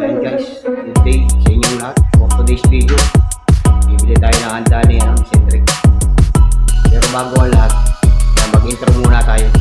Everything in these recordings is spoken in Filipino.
Ayan guys, good day sa inyong lahat. For today's video, bibili tayo ng handa ni Cedric. Pero bago ang lahat, mag-intro muna tayo.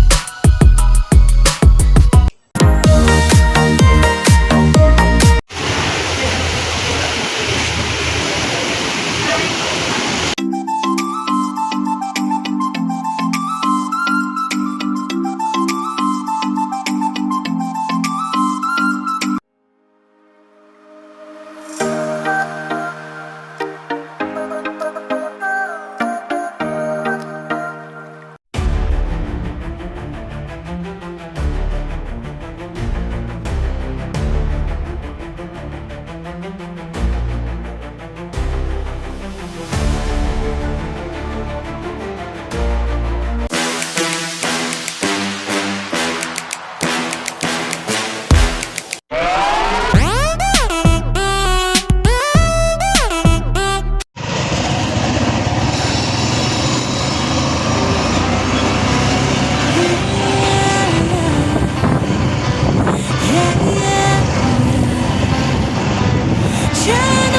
Shine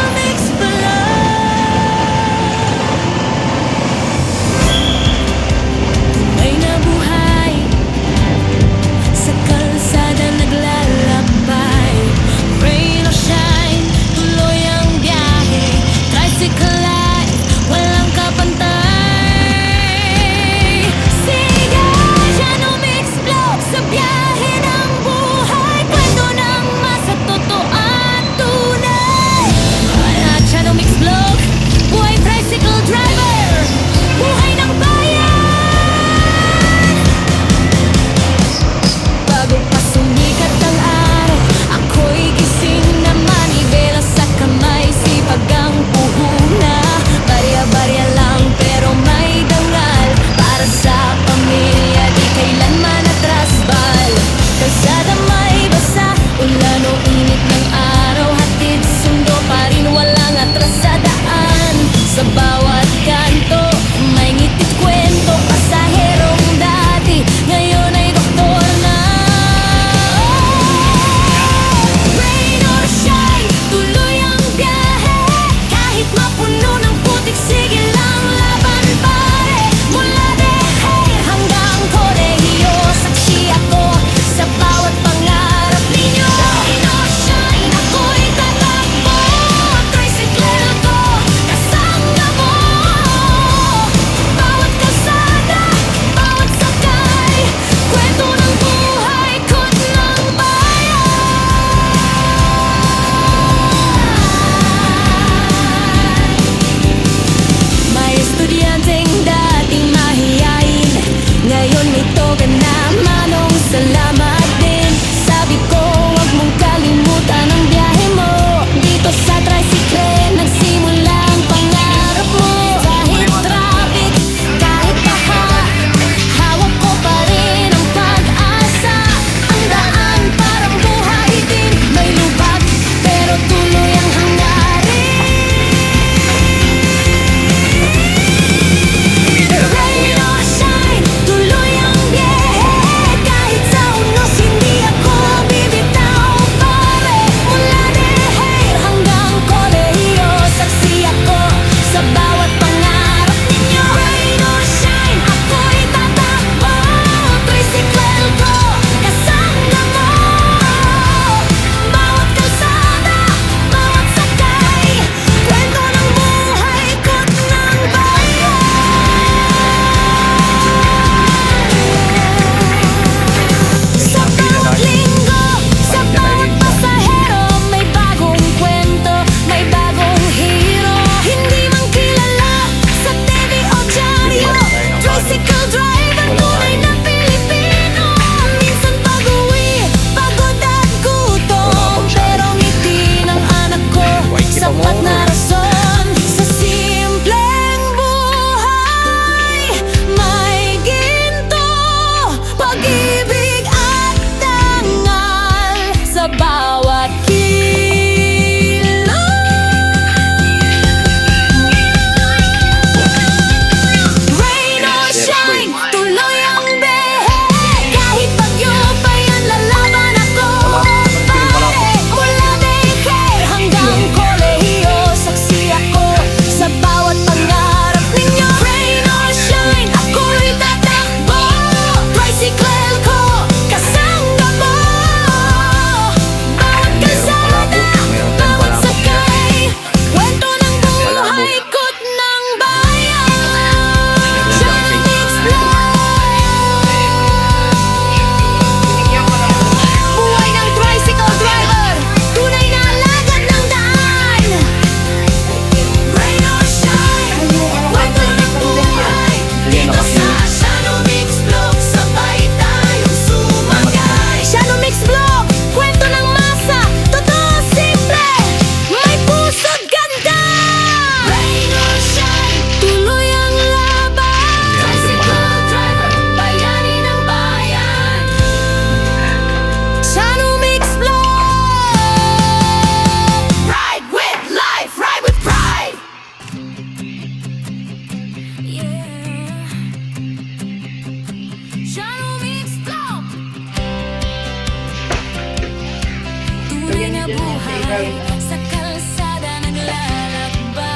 Tunay na buhay sa kalsada naglalakbay.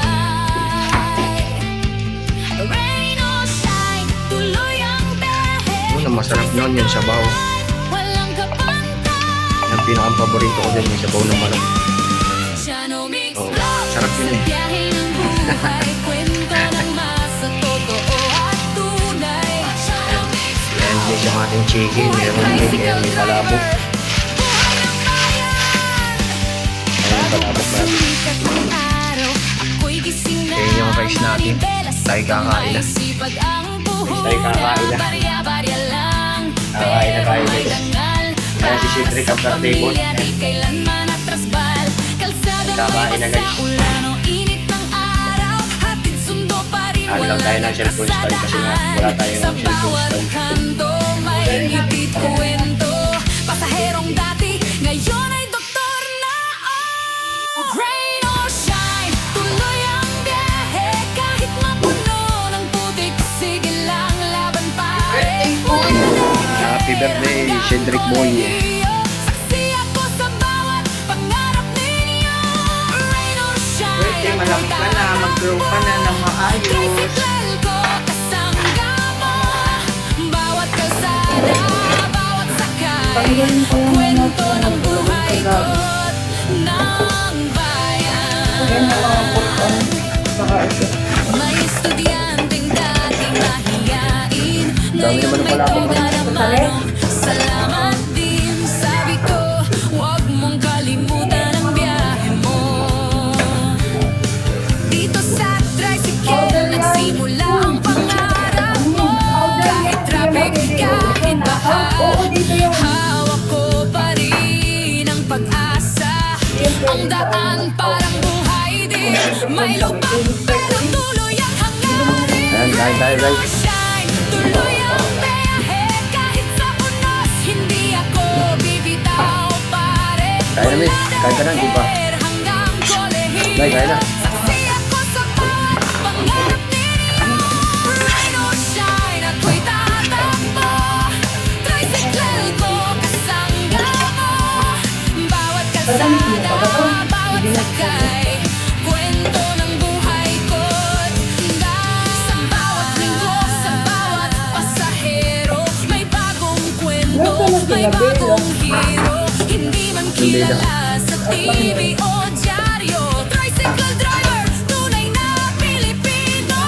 Rain or shine, tuloy ang biyahe. Ano, masarap nun yung sabaw. Walang kapantay. Yung pinakang-paborito ko din yung sabaw ng manok. Shano Mix Oh, Vlog, sarap yun sa eh. biyahe ng buhay. Kwento ng masa, totoo at tunay. Shano Mix Vlog. And this yung ating chicken. Meron din kaya may palabok. Buhay ng bayan. Ayun, palabok natin. Sumikat ng araw, ako'y gising na. Ayun yung rice natin. Tayo kakain na. Sipag ang buhay Tayo kakain na. Barya-barya lang. Kakain na tayo May guys. dangal. Ayan si Cedric ang table. Pamilya, di kailanman atrasbal. Kalsadang Kakain na, may guys. basta ulan o init ng araw. Hatid sundo pa rin Ano lang tayo ng cellphone stand kasi nga wala tayong sa cellphone bawat stand. kanto may ngipit kwento. Pasaherong dati, ngayon ay doktor na. Oh, rain or shine, tuloy ang biyahe. Kahit mapuno ng putik, sige lang, laban pa rin. Happy birthday, Cedric Boy. Saksi ako sa bawat pangarap ninyo. Rain or shine, Pwede, malaki ka na, mag-grow ka na ng maayos. tricycle ko kasangga mo. Bawat kalsada, bawat sakay, kwento ng buhay ko't ng bayan. May estudyanteng dating mahiyain, Dami naman ngayon may pala ako. pagdadamano. Salamat din, sabi ko, huwag mong kalimutan ang biyahe mo. Dito sa tricycle, nagsimula ang pangarap mo. Kahit traffic, kahit baha, hawak ko pa rin ang pag-asa. Ang daan parang buhay din, may lubak pero tuloy ang hangarin. Ayan, kain tayo guys. Shine, tuloy ang biyahe, kahit sa unos, hindi ako bibitaw, pare. Kaya na, miss. Kain ka na, di ba? Hanggang kolehiyo. Nay, kain na. Saksi ako sa bawat pangarap ninyo. Rain or shine, ako'y tatakbo. Tricycle ko kasangga mo. Bawat kalsada, bawat sakay, kwento ng buhay ko't sa bawat linggo, sa bawat pasahero, may bagong kwento, may bagong hero. Hindi man kilala sa TV o dyaryo. Tricycle driver, tunay na Pilipino.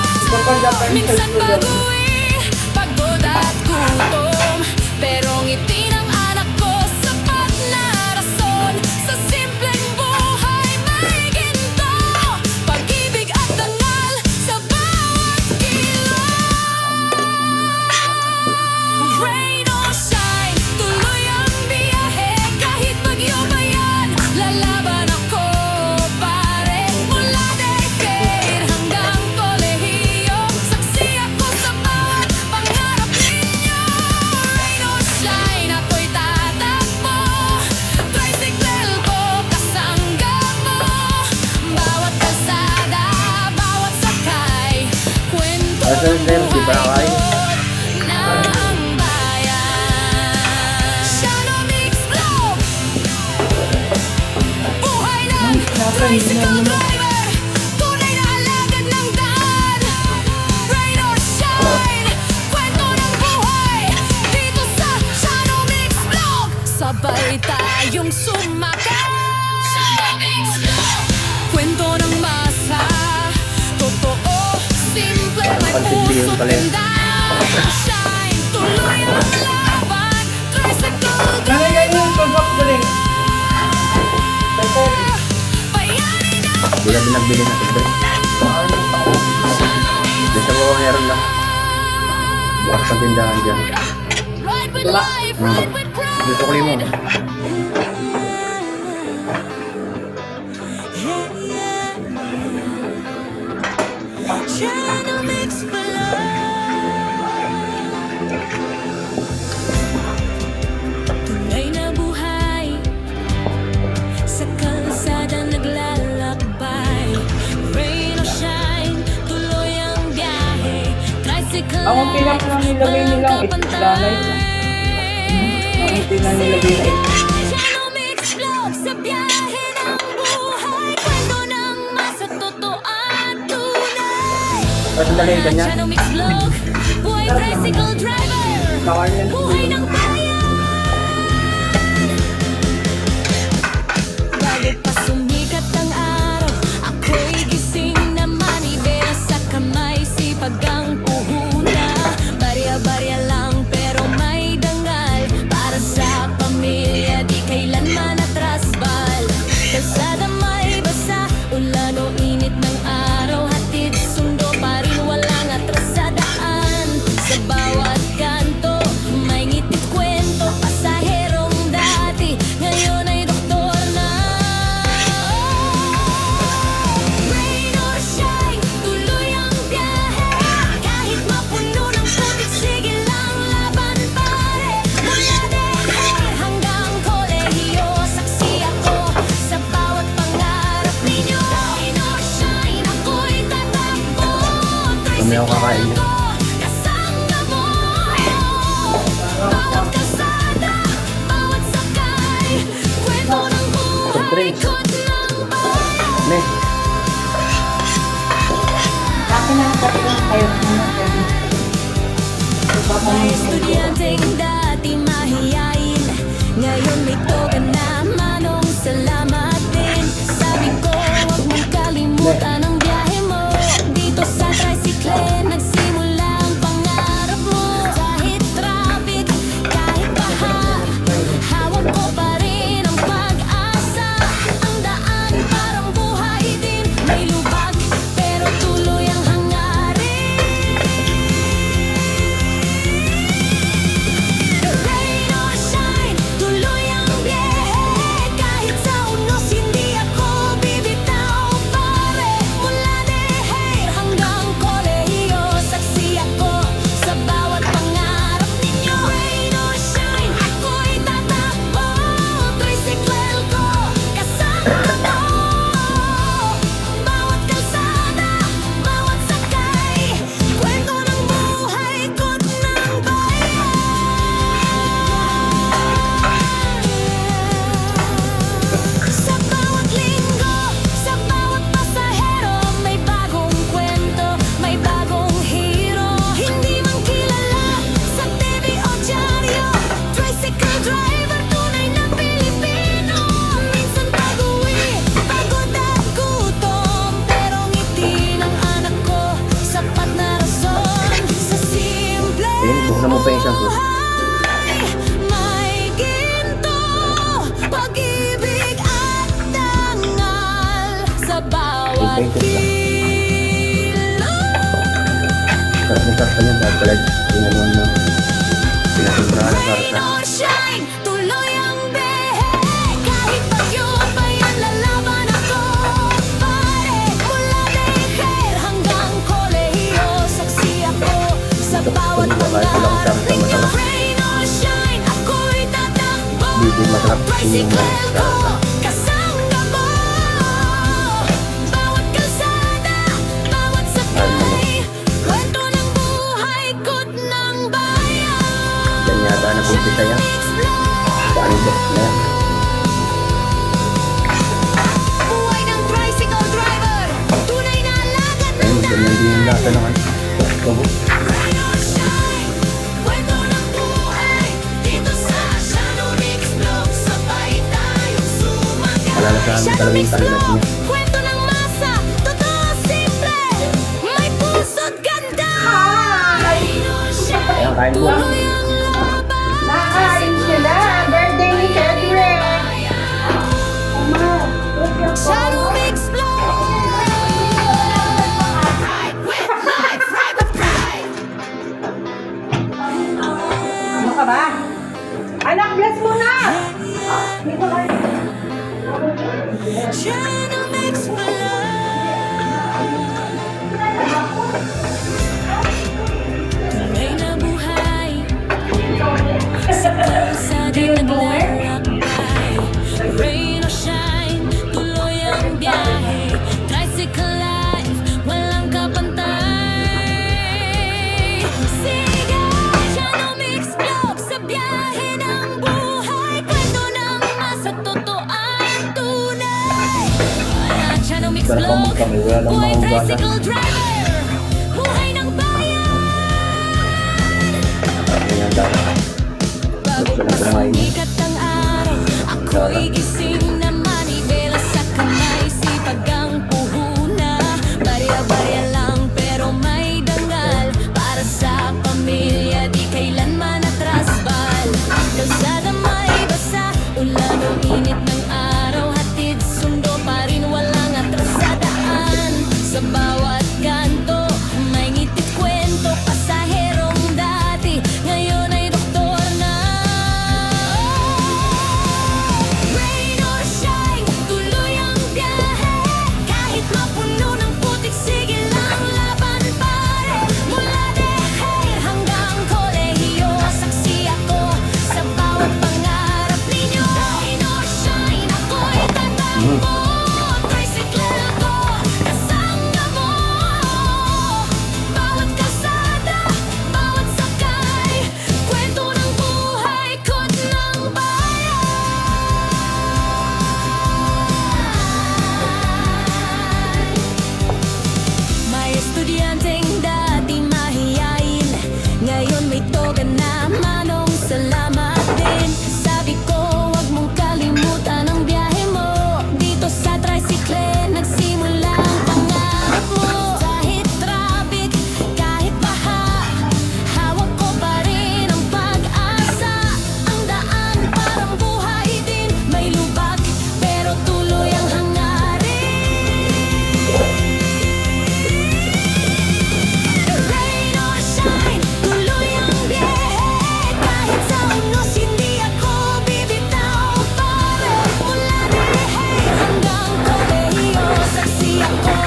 Minsan baguhin, pagod at gutom, pero ngiti ng anak ko sapat na rason. Sa simpleng buhay may ginto, pag-ibig at dangal sa bawat kilom. Rain or shine, tuloy ang biyahe. Kahit bagyo pa yan, lalaban ako, pare. Mula daycare hanggang kolehiyo, saksi ako sa bawat pangarap ninyo. Rain or shine, ako'y tatakbo. Tricycle ko kasangga mo. Bawat kalsada, bawat sakay, kwento Asan, ng sir? Di ba buhay kain? ko ng bayan. Shano Mix Vlog, buhay ng tricycle driver, tunay na alagad ng daan. Rain or shine, kwento ng buhay, dito sa Shano Mix Vlog, sabay tayong sumakay. Shano Mix Vlog, kwento ng masa, totoo, simple, may Pansin puso't pala yun. ganda. Shine, tuloy ang laban, tricycle Nalagay mo yung soft drink. bayani na Hindi na binagbili na Cedric. Dito mo meron lang. Baka sa tindahan dyan. ride with life, ride with pride. Dito ko mo. Shano Mix Vlog. Tunay na buhay sa kalsada naglalakbay. Rain or shine, tuloy ang biyahe. Tricycle Ang pinang lang nilagay nilang itlanay. Ang pinang nilagay na ito. Shano Mix Vlog sa biyahe. Tapos sandali, ganyan. Siya mix vlog, buhay tricycle driver, Kawan yan. buhay ng bayan. Bago pa sumikat ang araw, ako'y gising na manibela sa kamay, sipag ang puhuna. Barya-barya lang pero may dangal, para sa pamilya di kailanman atras bal. Kalsada may basa, ulan o init ng araw, hatid sundo pa rin walang atras sa daan. Sa bawat kanto may ngitit kwento, pasaherong dati ngayon ay doktor na. Rain or shine, tuloy ang biyahe, kahit mapuno ng putik, sige lang laban pare. Mula Dehe hanggang kolehiyo, saksi ako sa bawat pangarap ninyo. Rain or shine, ako'y tatakbo, Mamaya ako kakain. tricycle ko, kasama mo. Bawat kalsada, bawat sakay, kwento ng buhay drinks. ko't ng bayan. Ne, Akin na tatlo kayo naman. May estudyanteng dati mahiyain, ngayon may toga na, manong salamat din. Sabi ko, huwag mong kalimutan ang biyahe mo. Dito sa tricycle, nagsimula ang pangarap mo. Kahit traffic, kahit baha, hawak ko pa rin ang pag-asa. Ang daan parang buhay din, may lubag, pero tuloy ang hangarin. Rain or shine, tuloy ang biyahe, kahit sa unos hindi ako bibitaw pare. Mula Dehe hanggang kolehiyo, saksi ako sa bawat pangarap ninyo. Rain or shine, ako'y tatakbo, tricycle ko, kasama mo. Bawat kalsada, bawat sakay, kwento ng buhay ko't ng bayan. Sa bawat linggo, sa bawat pasahero, may bagong kwento, may bagong hero. Hindi man kilala sa TV o dyaryo, tricycle driver, tunay na Pilipino. Minsan pag-uwi, pagod at gutom, pero ngiti ng anak ko, sapat na rason. Sa simple ayun, buhok mo pa yung isang susi. may ginto, pag-ibig at dangal sa bawat Thank you, kilo. Sarap ng sarap pa niyan, dahil pala ginawa na pinasimprahan ng Rain sarsa. or shine, tuloy ang biyahe, kahit bagyo pa yan, lalaban ako pare. Mula Dehe hanggang kolehiyo, saksi ako sa bawat pangarap ninyo. Rain or shine, ako'y tatakbo, Bibig masarap yung tricycle ko, sarsa. kasama mo. Bawat kalsada, bawat sakay, kwento ng buhay ko't ng bayan. Yan yata nag-umpisa yan. Paano ba? Na yan. Buhay ng tricycle driver, tunay na alagad ng Ayun, ganyan din yung lasa naman. Tubo. Rain or shine, kwento ng buhay, dito sa Shadow Mix Vlog, sabay tayong sumagat. Malalasahan mo talaga yung Shadow Mix kalinat Vlog, niya. kwento ng masa, totoo simple, may puso't ganda. Rain or shine, Ayan, kain po. tuloy ang laban. Nakain sila. Birthday ni Cedric. Shadow Mix Vlog. Ride with life, ride with pride. Ano ka ba? Anak, bless mo na! Dito ka. Shadow Mix Vlog. Tunay na buhay sa kalsada naglalakbay. Rain or shine, tuloy ang biyahe, tricycle life, walang kapantay. Sige, Shadow Mix Vlog, sa biyahe ng buhay, kwento ng masa, totoo ang tunay. Shadow Mix Sarap ang Vlog, magkamay, wala lang buhay mahugasan. tricycle driver, buhay handa na. Bago pa sumikat ang araw, ako'y gising na manibela sa kamay. Sipag ang puhuna, barya-barya lang pero may dangal. Para sa pamilya, di kailanman atrasbal. Kalsada may basa, ulan o init ng araw. Hatid sundo pa rin, walang atrasadaan. Sa bawat kanto, may ngitit kwento. Pasaherong dati, ngayon ay doktor na. Rain or shine, tuloy ang biyahe. Kahit mapuno ng putik, sige lang, laban pare. Mula dehel hanggang kolehiyo, saksi ako sa bawat pangarap ninyo. Rain or shine, ako'y tatakbo. Tricycle ko, kasama mo. Bawat kalsada, bawat sakay, kwento ng buhay ko't ng bayan. May estudyanteng dati mahiyain, ngayon may toga na, manong salamat din. Sabi ko, wag mong kalimutan ang biyahe mo. Dito sa tricycle, nagsimula ang pangarap mo. Kahit traffic, kahit baha, hawak ko pa rin ang pag-asa. Ang daan parang buhay din, may lubak, pero tuloy ang hangarin. Rain or shine, tuloy ang biyahe. Kahit sa unos, hindi ako bibitaw pare. Mula dehel hanggang kolehiyo, saksi ako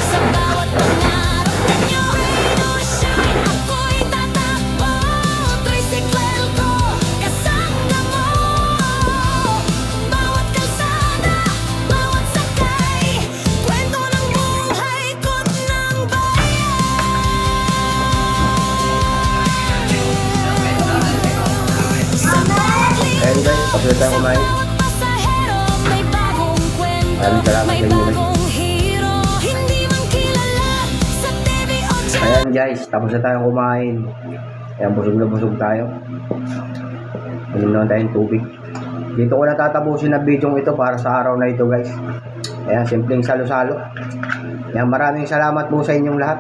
sa bawat pangarap ninyo. Rain or shine, ako'y tatakbo. Tricycle ko, kasama mo. Bawat kalsada, bawat sakay, kwento ng buhay ko't ng Ayun guys, tapos na tayo kumain. pasahero, may bagong kwento, Maraming salamat may sa inyo, guys. bagong hero, hindi man kilala sa TV o Ayan guys, tapos na tayo kumain. Ayan, busog na busog tayo. Inom naman tayong tubig. Dito ko natatapusin na video ito para sa araw na ito guys. Ayan, simpleng salo-salo. Ayan, maraming salamat po sa inyong lahat.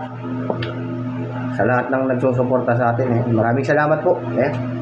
Sa lahat ng nagsusuporta sa atin. Maraming salamat po. Ayan.